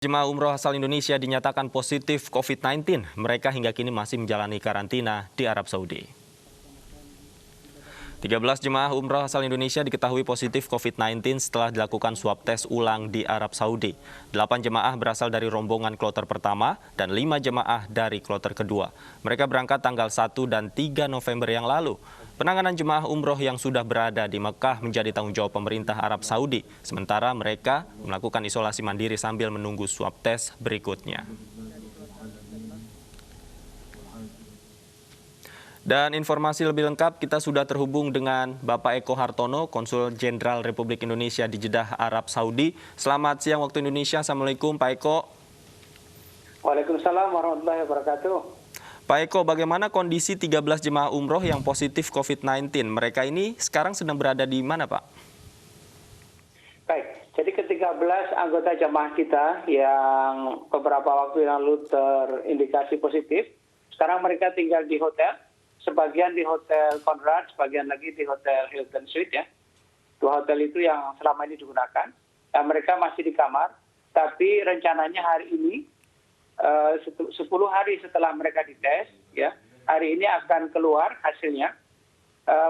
Jemaah umroh asal Indonesia dinyatakan positif COVID-19. Mereka hingga kini masih menjalani karantina di Arab Saudi. 13 jemaah umroh asal Indonesia diketahui positif COVID-19 setelah dilakukan swab tes ulang di Arab Saudi. 8 jemaah berasal dari rombongan kloter pertama dan 5 jemaah dari kloter kedua. Mereka berangkat tanggal 1 dan 3 November yang lalu. Penanganan jemaah umroh yang sudah berada di Mekah menjadi tanggung jawab pemerintah Arab Saudi. Sementara mereka melakukan isolasi mandiri sambil menunggu swab tes berikutnya. Dan informasi lebih lengkap kita sudah terhubung dengan Bapak Eko Hartono, Konsul Jenderal Republik Indonesia di Jeddah, Arab Saudi. Selamat siang waktu Indonesia. Assalamualaikum Pak Eko. Waalaikumsalam warahmatullahi wabarakatuh. Pak Eko, bagaimana kondisi 13 jemaah umroh yang positif COVID-19? Mereka ini sekarang sedang berada di mana, Pak? Baik, jadi ke-13 anggota jamaah kita yang beberapa waktu yang lalu terindikasi positif, sekarang mereka tinggal di hotel. Sebagian di Hotel Conrad, sebagian lagi di Hotel Hilton Suite ya. Dua hotel itu yang selama ini digunakan. Dan mereka masih di kamar, tapi rencananya hari ini, 10 hari setelah mereka dites, ya, hari ini akan keluar hasilnya.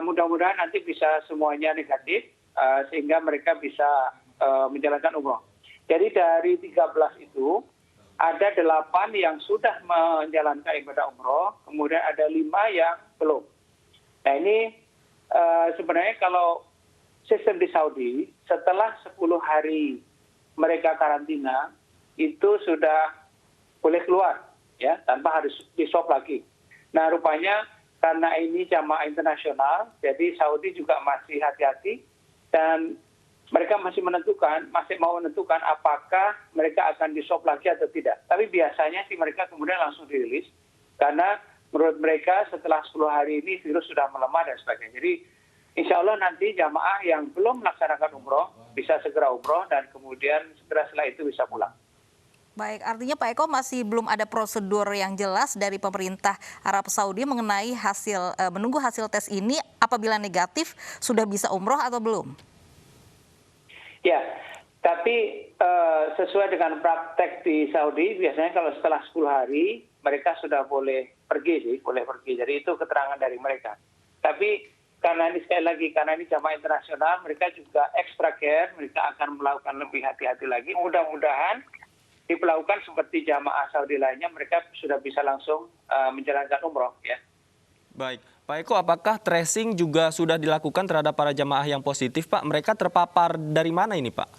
Mudah-mudahan nanti bisa semuanya negatif, sehingga mereka bisa menjalankan umroh. Jadi dari 13 itu, ada 8 yang sudah menjalankan ibadah umroh, kemudian ada 5 yang belum. Nah ini sebenarnya kalau sistem di Saudi, setelah 10 hari mereka karantina, itu sudah boleh keluar, ya, tanpa harus di-swab lagi. Nah rupanya karena ini jamaah internasional, jadi Saudi juga masih hati-hati, dan mereka masih mau menentukan apakah mereka akan di-swab lagi atau tidak. Tapi biasanya sih mereka kemudian langsung dirilis, karena menurut mereka setelah 10 hari ini virus sudah melemah dan sebagainya. Jadi insya Allah nanti jamaah yang belum melaksanakan umroh bisa segera umroh dan kemudian segera setelah itu bisa pulang. Baik, artinya Pak Eko masih belum ada prosedur yang jelas dari pemerintah Arab Saudi mengenai menunggu hasil tes ini, apabila negatif sudah bisa umroh atau belum? Ya, tapi sesuai dengan praktek di Saudi, biasanya kalau setelah 10 hari, mereka sudah boleh pergi. Jadi itu keterangan dari mereka. Tapi karena ini sekali lagi, karena ini jamaah internasional, mereka juga extra care, mereka akan melakukan lebih hati-hati lagi. Mudah-mudahan diperlakukan seperti jamaah Saudi lainnya, mereka sudah bisa langsung menjalankan umroh, ya. Baik, Pak Eko, apakah tracing juga sudah dilakukan terhadap para jamaah yang positif, Pak? Mereka terpapar dari mana ini, Pak?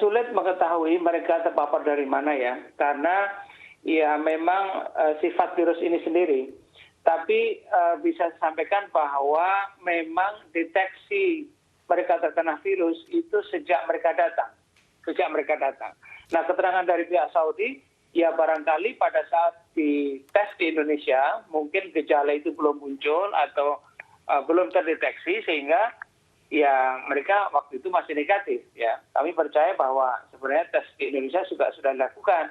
Sulit mengetahui mereka terpapar dari mana ya, karena ya memang sifat virus ini sendiri. Tapi bisa sampaikan bahwa memang deteksi mereka terkena virus itu sejak mereka datang. Nah, keterangan dari pihak Saudi, ya barangkali pada saat dites di Indonesia, mungkin gejala itu belum muncul atau belum terdeteksi, sehingga ya mereka waktu itu masih negatif. Ya, kami percaya bahwa sebenarnya tes di Indonesia juga sudah dilakukan.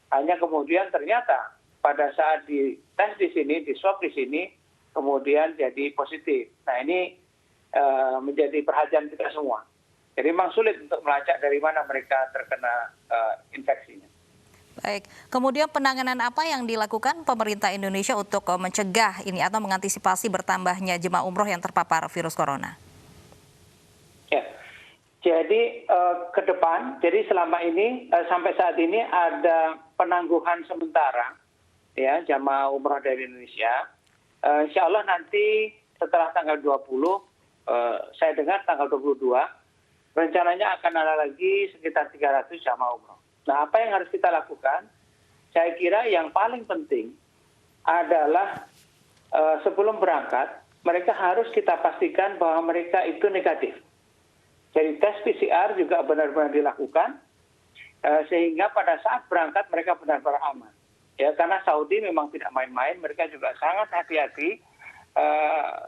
Hanya kemudian ternyata pada saat dites di sini, di swab di sini, kemudian jadi positif. Nah ini menjadi perhatian kita semua. Jadi memang sulit untuk melacak dari mana mereka terkena infeksinya. Baik, kemudian penanganan apa yang dilakukan pemerintah Indonesia untuk mencegah ini atau mengantisipasi bertambahnya jemaah umroh yang terpapar virus corona? Ya, jadi ke depan, jadi selama ini sampai saat ini ada penangguhan sementara, ya, jemaah umroh dari Indonesia. Insya Allah nanti setelah tanggal 20, saya dengar tanggal 22, rencananya akan ada lagi sekitar 300 jamaah umroh. Nah, apa yang harus kita lakukan? Saya kira yang paling penting adalah sebelum berangkat, mereka harus kita pastikan bahwa mereka itu negatif. Jadi tes PCR juga benar-benar dilakukan, sehingga pada saat berangkat mereka benar-benar aman. Ya, karena Saudi memang tidak main-main, mereka juga sangat hati-hati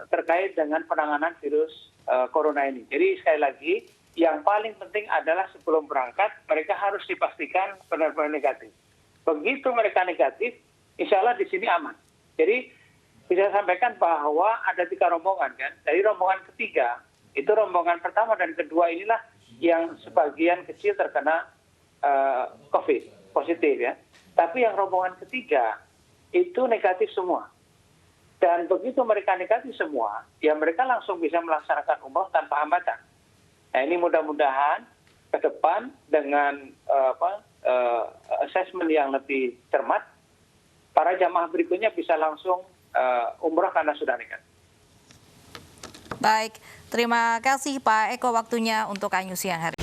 terkait dengan penanganan virus corona ini. Jadi sekali lagi, yang paling penting adalah sebelum berangkat, mereka harus dipastikan benar-benar negatif. Begitu mereka negatif, insya Allah di sini aman. Jadi bisa sampaikan bahwa ada 3 rombongan kan. Dari rombongan ketiga, itu rombongan pertama dan kedua inilah yang sebagian kecil terkena COVID positif ya. Tapi yang rombongan ketiga itu negatif semua. Dan begitu mereka negatif semua, ya mereka langsung bisa melaksanakan umroh tanpa hambatan. Nah ini mudah-mudahan ke depan dengan assessment yang lebih cermat, para jamaah berikutnya bisa langsung umroh karena sudah negatif. Baik, terima kasih Pak Eko waktunya untuk Kanyu siang hari.